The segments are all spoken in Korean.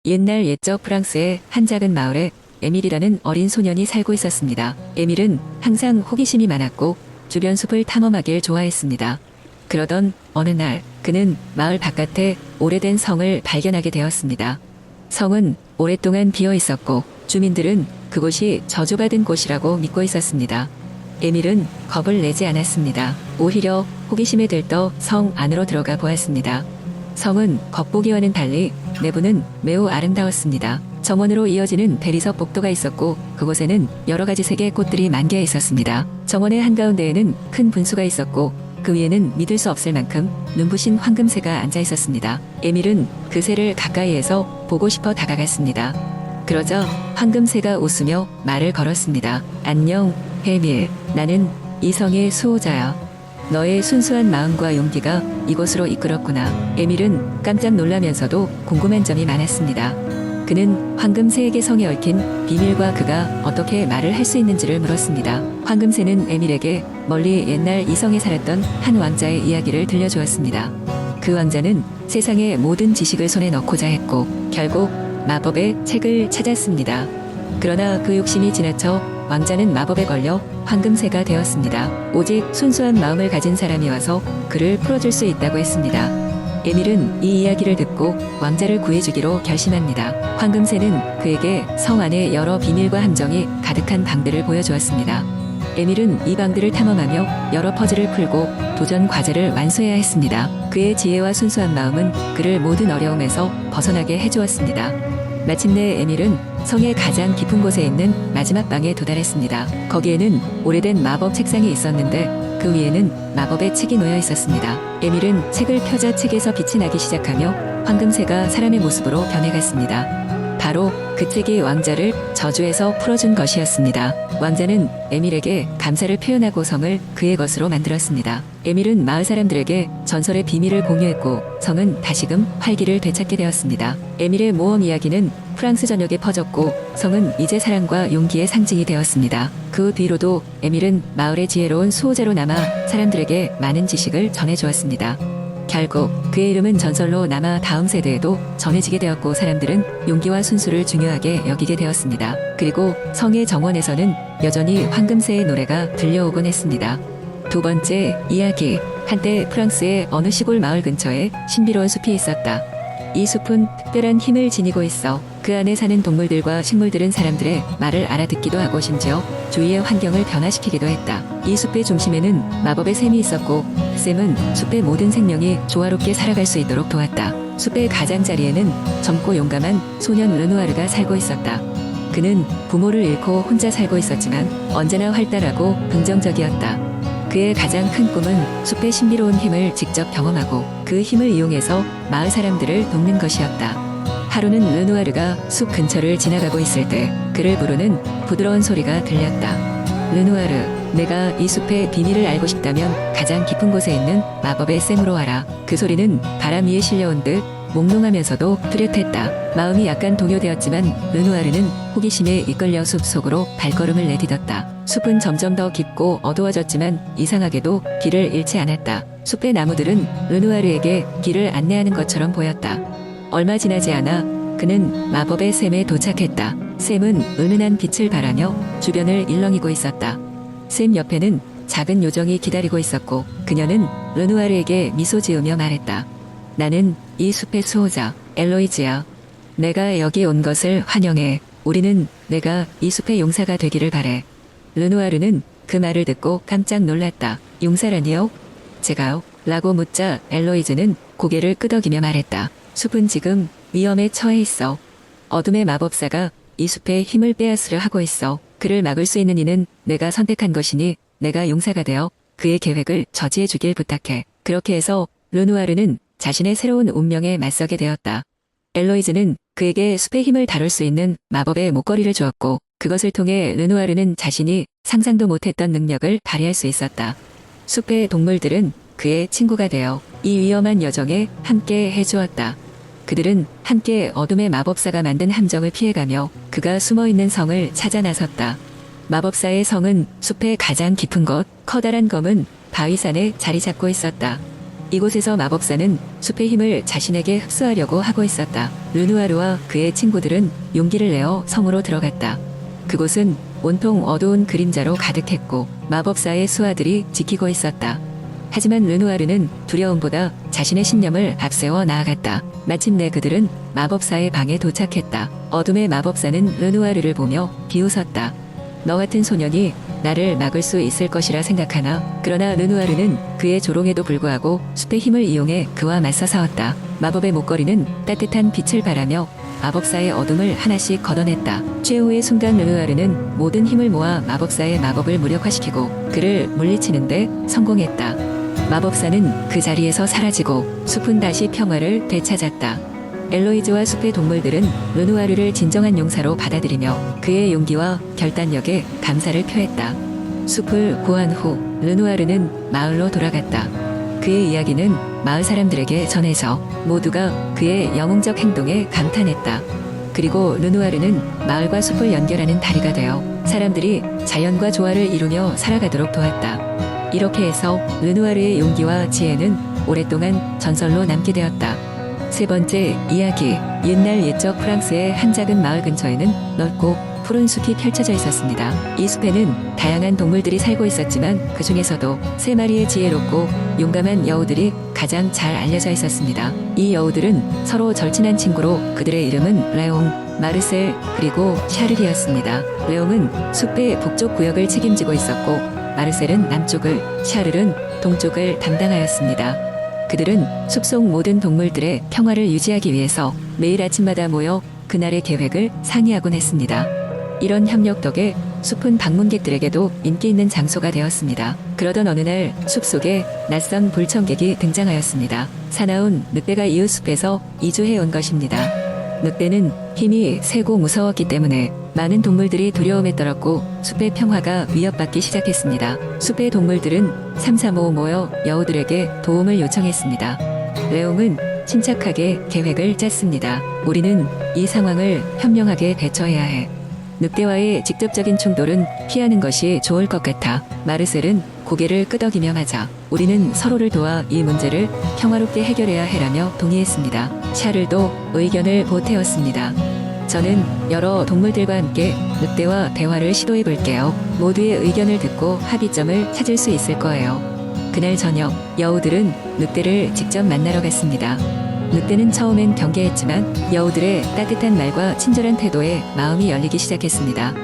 옛날 옛적 프랑스의 한 작은 마을에 에밀이라는 어린 소년이 살고 있었습니다. 에밀은 항상 호기심이 많았고 주변 숲을 탐험하길 좋아했습니다. 그러던 어느 날 그는 마을 바깥에 오래된 성을 발견하게 되었습니다. 성은 오랫동안 비어 있었고 주민들은 그곳이 저주받은 곳이라고 믿고 있었습니다. 에밀은 겁을 내지 않았습니다. 오히려 호기심에 들떠 성 안으로 들어가 보았습니다. 성은 겉보기와는 달리 내부는 매우 아름다웠습니다. 정원으로 이어지는 대리석 복도가 있었고 그곳에는 여러 가지 색의 꽃들이 만개해 있었습니다. 정원의 한가운데에는 큰 분수가 있었고 그 위에는 믿을 수 없을 만큼 눈부신 황금새가 앉아 있었습니다. 에밀은 그 새를 가까이에서 보고 싶어 다가갔습니다. 그러자 황금새가 웃으며 말을 걸었습니다. 안녕, 에밀. 나는 이 성의 수호자야. 너의 순수한 마음과 용기가 이곳으로 이끌었구나. 에밀은 깜짝 놀라면서도 궁금한 점이 많았습니다. 그는 황금새에게 성에 얽힌 비밀과 그가 어떻게 말을 할 수 있는지를 물었습니다. 황금새는 에밀에게 멀리 옛날 이 성에 살았던 한 왕자의 이야기를 들려주었습니다. 그 왕자는 세상의 모든 지식을 손에 넣고자 했고 결국 마법의 책을 찾았습니다. 그러나 그 욕심이 지나쳐 왕자는 마법에 걸려 황금새가 되었습니다. 오직 순수한 마음을 가진 사람이 와서 그를 풀어줄 수 있다고 했습니다. 에밀은 이 이야기를 듣고 왕자를 구해주기로 결심합니다. 황금새는 그에게 성 안에 여러 비밀과 함정이 가득한 방들을 보여주었습니다. 에밀은 이 방들을 탐험하며 여러 퍼즐을 풀고 도전 과제를 완수해야 했습니다. 그의 지혜와 순수한 마음은 그를 모든 어려움에서 벗어나게 해주었습니다. 마침내 에밀은 성의 가장 깊은 곳에 있는 마지막 방에 도달했습니다. 거기에는 오래된 마법 책상이 있었는데 그 위에는 마법의 책이 놓여 있었습니다. 에밀은 책을 펴자 책에서 빛이 나기 시작하며 황금새가 사람의 모습으로 변해갔습니다. 바로 그 책이 왕자를 저주에서 풀어준 것이었습니다. 왕자는 에밀에게 감사를 표현하고 성을 그의 것으로 만들었습니다. 에밀은 마을 사람들에게 전설의 비밀을 공유했고 성은 다시금 활기를 되찾게 되었습니다. 에밀의 모험 이야기는 프랑스 전역에 퍼졌고 성은 이제 사랑과 용기의 상징이 되었습니다. 그 뒤로도 에밀은 마을의 지혜로운 수호자로 남아 사람들에게 많은 지식을 전해주었습니다. 결국 그의 이름은 전설로 남아 다음 세대에도 전해지게 되었고 사람들은 용기와 순수를 중요하게 여기게 되었습니다. 그리고 성의 정원에서는 여전히 황금새의 노래가 들려오곤 했습니다. 두 번째 이야기. 한때 프랑스의 어느 시골 마을 근처에 신비로운 숲이 있었다. 이 숲은 특별한 힘을 지니고 있어 그 안에 사는 동물들과 식물들은 사람들의 말을 알아듣기도 하고 심지어 주위의 환경을 변화시키기도 했다. 이 숲의 중심에는 마법의 샘이 있었고 그 샘은 숲의 모든 생명이 조화롭게 살아갈 수 있도록 도왔다. 숲의 가장자리에는 젊고 용감한 소년 르누아르가 살고 있었다. 그는 부모를 잃고 혼자 살고 있었지만 언제나 활달하고 긍정적이었다. 그의 가장 큰 꿈은 숲의 신비로운 힘을 직접 경험하고 그 힘을 이용해서 마을 사람들을 돕는 것이었다. 하루는 르누아르가 숲 근처를 지나가고 있을 때 그를 부르는 부드러운 소리가 들렸다. 르누아르, 내가 이 숲의 비밀을 알고 싶다면 가장 깊은 곳에 있는 마법의 샘으로 와라. 그 소리는 바람 위에 실려온 듯 몽롱하면서도 뚜렷했다. 마음이 약간 동요되었지만 르누아르는 호기심에 이끌려 숲 속으로 발걸음을 내딛었다. 숲은 점점 더 깊고 어두워졌지만 이상하게도 길을 잃지 않았다. 숲의 나무들은 르누아르에게 길을 안내하는 것처럼 보였다. 얼마 지나지 않아 그는 마법의 샘에 도착했다. 샘은 은은한 빛을 발하며 주변을 일렁이고 있었다. 샘 옆에는 작은 요정이 기다리고 있었고 그녀는 르누아르에게 미소 지으며 말했다. 나는 이 숲의 수호자 엘로이즈야. 내가 여기 온 것을 환영해. 우리는 내가 이 숲의 용사가 되기를 바래. 르누아르는 그 말을 듣고 깜짝 놀랐다. 용사라니요? 제가요? 라고 묻자 엘로이즈는 고개를 끄덕이며 말했다. 숲은 지금 위험에 처해 있어. 어둠의 마법사가 이 숲의 힘을 빼앗으려 하고 있어. 그를 막을 수 있는 이는 내가 선택한 것이니 내가 용사가 되어 그의 계획을 저지해 주길 부탁해. 그렇게 해서 르누아르는 자신의 새로운 운명에 맞서게 되었다. 엘로이즈는 그에게 숲의 힘을 다룰 수 있는 마법의 목걸이를 주었고 그것을 통해 르누아르는 자신이 상상도 못했던 능력을 발휘할 수 있었다. 숲의 동물들은 그의 친구가 되어 이 위험한 여정에 함께 해주었다. 그들은 함께 어둠의 마법사가 만든 함정을 피해가며 그가 숨어있는 성을 찾아 나섰다. 마법사의 성은 숲의 가장 깊은 곳, 커다란 검은 바위산에 자리 잡고 있었다. 이곳에서 마법사는 숲의 힘을 자신에게 흡수하려고 하고 있었다. 르누아르와 그의 친구들은 용기를 내어 성으로 들어갔다. 그곳은 온통 어두운 그림자로 가득했고 마법사의 수하들이 지키고 있었다. 하지만 르누아르는 두려움보다 자신의 신념을 앞세워 나아갔다. 마침내 그들은 마법사의 방에 도착했다. 어둠의 마법사는 르누아르를 보며 비웃었다. 너 같은 소년이 나를 막을 수 있을 것이라 생각하나? 그러나 르누아르는 그의 조롱에도 불구하고 숲의 힘을 이용해 그와 맞서 싸웠다. 마법의 목걸이는 따뜻한 빛을 발하며 마법사의 어둠을 하나씩 걷어냈다. 최후의 순간 르누아르는 모든 힘을 모아 마법사의 마법을 무력화시키고 그를 물리치는데 성공했다. 마법사는 그 자리에서 사라지고 숲은 다시 평화를 되찾았다. 엘로이즈와 숲의 동물들은 르누아르를 진정한 용사로 받아들이며 그의 용기와 결단력에 감사를 표했다. 숲을 구한 후 르누아르는 마을로 돌아갔다. 그의 이야기는 마을 사람들에게 전해져 모두가 그의 영웅적 행동에 감탄했다. 그리고 르누아르는 마을과 숲을 연결하는 다리가 되어 사람들이 자연과 조화를 이루며 살아가도록 도왔다. 이렇게 해서 르누아르의 용기와 지혜는 오랫동안 전설로 남게 되었다. 세 번째 이야기. 옛날 옛적 프랑스의 한 작은 마을 근처에는 넓고 푸른 숲이 펼쳐져 있었습니다. 이 숲에는 다양한 동물들이 살고 있었지만 그 중에서도 세 마리의 지혜롭고 용감한 여우들이 가장 잘 알려져 있었습니다. 이 여우들은 서로 절친한 친구로 그들의 이름은 레옹, 마르셀, 그리고 샤를이었습니다. 레옹은 숲의 북쪽 구역을 책임지고 있었고 마르셀은 남쪽을, 샤를은 동쪽을 담당하였습니다. 그들은 숲속 모든 동물들의 평화를 유지하기 위해서 매일 아침마다 모여 그날의 계획을 상의하곤 했습니다. 이런 협력 덕에 숲은 방문객들에게도 인기 있는 장소가 되었습니다. 그러던 어느 날 숲속에 낯선 불청객이 등장하였습니다. 사나운 늑대가 이웃 숲에서 이주해 온 것입니다. 늑대는 힘이 세고 무서웠기 때문에 많은 동물들이 두려움에 떨었고 숲의 평화가 위협받기 시작했습니다. 숲의 동물들은 삼삼오오 모여 여우들에게 도움을 요청했습니다. 레옹은 침착하게 계획을 짰습니다. 우리는 이 상황을 현명하게 대처해야 해. 늑대와의 직접적인 충돌은 피하는 것이 좋을 것 같아. 마르셀은 고개를 끄덕이며 맞아. 우리는 서로를 도와 이 문제를 평화롭게 해결해야 해라며 동의했습니다. 샤를도 의견을 보태었습니다. 저는 여러 동물들과 함께 늑대와 대화를 시도해 볼게요. 모두의 의견을 듣고 합의점을 찾을 수 있을 거예요. 그날 저녁 여우들은 늑대를 직접 만나러 갔습니다. 늑대는 처음엔 경계했지만 여우들의 따뜻한 말과 친절한 태도에 마음이 열리기 시작했습니다.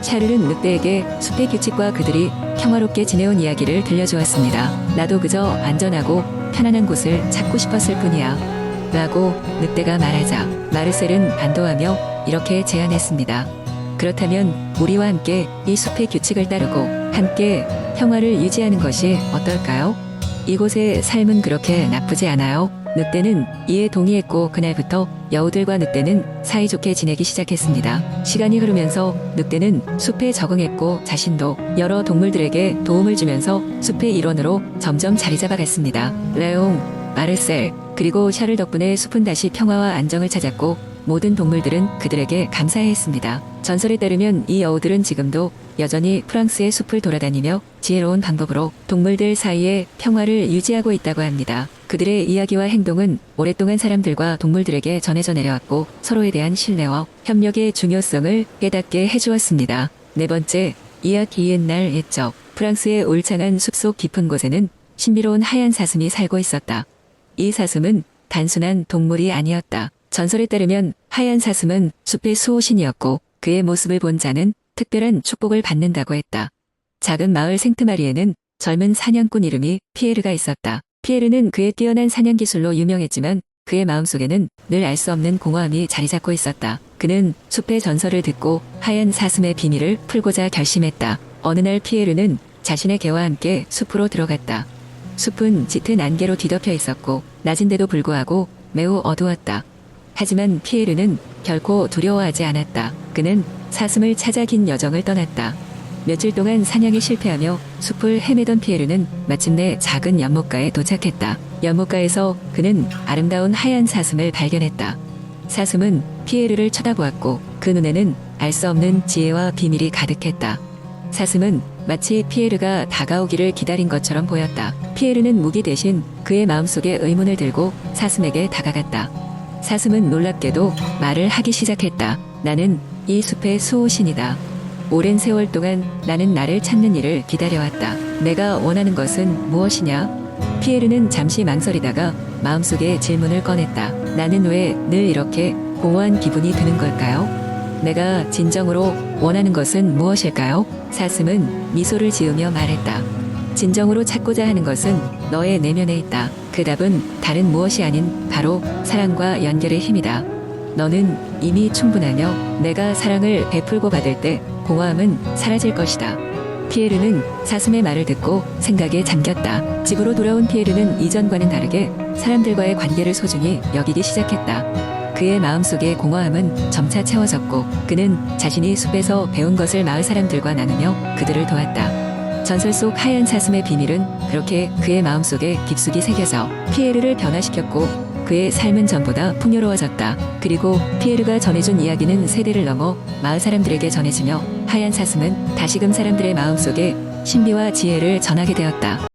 샤를은 늑대에게 숲의 규칙과 그들이 평화롭게 지내온 이야기를 들려주었습니다. 나도 그저 안전하고 편안한 곳을 찾고 싶었을 뿐이야 라고 늑대가 말하자 마르셀은 안도하며 이렇게 제안했습니다. 그렇다면 우리와 함께 이 숲의 규칙을 따르고 함께 평화를 유지하는 것이 어떨까요? 이곳의 삶은 그렇게 나쁘지 않아요. 늑대는 이에 동의했고 그날부터 여우들과 늑대는 사이좋게 지내기 시작했습니다. 시간이 흐르면서 늑대는 숲에 적응했고 자신도 여러 동물들에게 도움을 주면서 숲의 일원으로 점점 자리 잡아갔습니다. 레옹, 마르셀, 그리고 샤를 덕분에 숲은 다시 평화와 안정을 찾았고 모든 동물들은 그들에게 감사했습니다. 전설에 따르면 이 여우들은 지금도 여전히 프랑스의 숲을 돌아다니며 지혜로운 방법으로 동물들 사이에 평화를 유지하고 있다고 합니다. 그들의 이야기와 행동은 오랫동안 사람들과 동물들에게 전해져 내려왔고 서로에 대한 신뢰와 협력의 중요성을 깨닫게 해주었습니다. 네 번째, 이야기. 옛날 옛적 프랑스의 울창한 숲속 깊은 곳에는 신비로운 하얀 사슴이 살고 있었다. 이 사슴은 단순한 동물이 아니었다. 전설에 따르면 하얀 사슴은 숲의 수호신이었고 그의 모습을 본 자는 특별한 축복을 받는다고 했다. 작은 마을 생트마리에는 젊은 사냥꾼 이름이 피에르가 있었다. 피에르는 그의 뛰어난 사냥 기술로 유명했지만 그의 마음속에는 늘 알 수 없는 공허함이 자리 잡고 있었다. 그는 숲의 전설을 듣고 하얀 사슴의 비밀을 풀고자 결심했다. 어느 날 피에르는 자신의 개와 함께 숲으로 들어갔다. 숲은 짙은 안개로 뒤덮여 있었고 낮인데도 불구하고 매우 어두웠다. 하지만 피에르는 결코 두려워하지 않았다. 그는 사슴을 찾아 긴 여정을 떠났다. 며칠 동안 사냥에 실패하며 숲을 헤매던 피에르는 마침내 작은 연못가에 도착했다. 연못가에서 그는 아름다운 하얀 사슴을 발견했다. 사슴은 피에르를 쳐다보았고 그 눈에는 알 수 없는 지혜와 비밀이 가득했다. 사슴은 마치 피에르가 다가오기를 기다린 것처럼 보였다. 피에르는 무기 대신 그의 마음속에 의문을 들고 사슴에게 다가갔다. 사슴은 놀랍게도 말을 하기 시작했다. 나는 이 숲의 수호신이다. 오랜 세월 동안 나는 나를 찾는 이를 기다려왔다. 내가 원하는 것은 무엇이냐? 피에르는 잠시 망설이다가 마음속에 질문을 꺼냈다. 나는 왜 늘 이렇게 공허한 기분이 드는 걸까요? 내가 진정으로 원하는 것은 무엇일까요? 사슴은 미소를 지으며 말했다. 진정으로 찾고자 하는 것은 너의 내면에 있다. 그 답은 다른 무엇이 아닌 바로 사랑과 연결의 힘이다. 너는 이미 충분하며 내가 사랑을 베풀고 받을 때 공허함은 사라질 것이다. 피에르는 사슴의 말을 듣고 생각에 잠겼다. 집으로 돌아온 피에르는 이전과는 다르게 사람들과의 관계를 소중히 여기기 시작했다. 그의 마음속의 공허함은 점차 채워졌고 그는 자신이 숲에서 배운 것을 마을 사람들과 나누며 그들을 도왔다. 전설 속 하얀 사슴의 비밀은 그렇게 그의 마음속에 깊숙이 새겨져 피에르를 변화시켰고 그의 삶은 전보다 풍요로워졌다. 그리고 피에르가 전해준 이야기는 세대를 넘어 마을 사람들에게 전해지며 하얀 사슴은 다시금 사람들의 마음속에 신비와 지혜를 전하게 되었다.